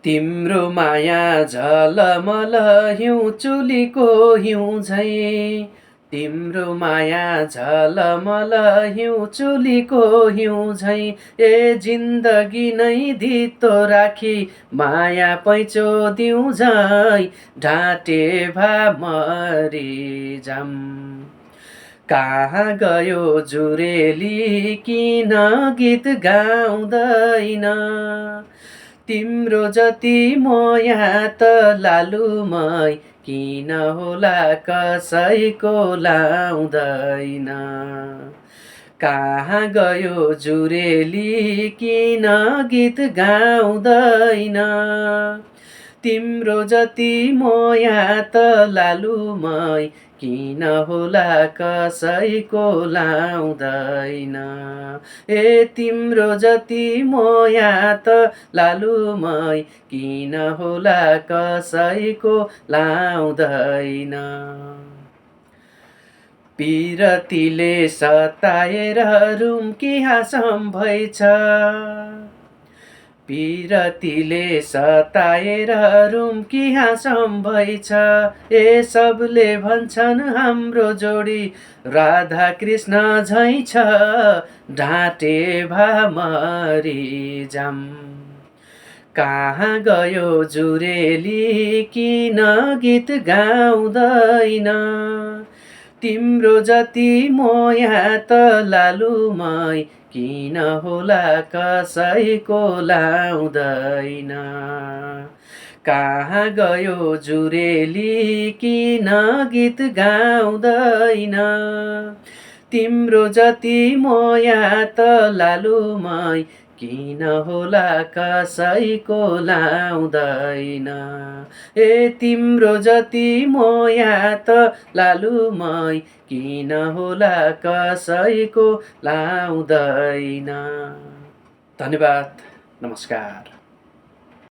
तिम्रो माया झलमल हिउँ चुलीको हिउँ झैँ। तिम्रो माया झलमल हिउँ चुलीको हिउँ झैँ। ए जिन्दगी नै धितो राखी माया पैँचो दिउँ झैँ। ढाँटे भा मरी जाम। कहाँ गयो जुरेली किन गीत गाउँदैन। तिम्रो जति मोया त लालुमै किन होला कसैको लाउँदैन। कहाँ गयो जुरेली किन गीत गाउँदैन। तिम्रो जति मोया त लालुमै किन होला कसैको लाउँदैन। ए तिम्रो जति मोया त लालुमै किन होला कसैको लाउँदैन। पिरतीले सताएर रुम्की हाँसम भएछ। पिरतीले सताएर रुम्की हाँसम भएछ। ए सबले भन्छन् हाम्रो जोडी राधा कृष्ण झैँ छ। ढाँटे भा मरी जाम। कहाँ गयो जुरेली किन गीत गाउँदैन। तिम्रो जति मोया त लालुमै किन होला कसैको लाउँदैन। कहाँ गयो जुरेली किन गीत गाउँदैन। तिम्रो जति मोया त लालुमै किन होला कसैको लाउँदैन। ए तिम्रो जति मोया त लालुमै किन होला कसैको लाउँदैन। धन्यवाद। नमस्कार।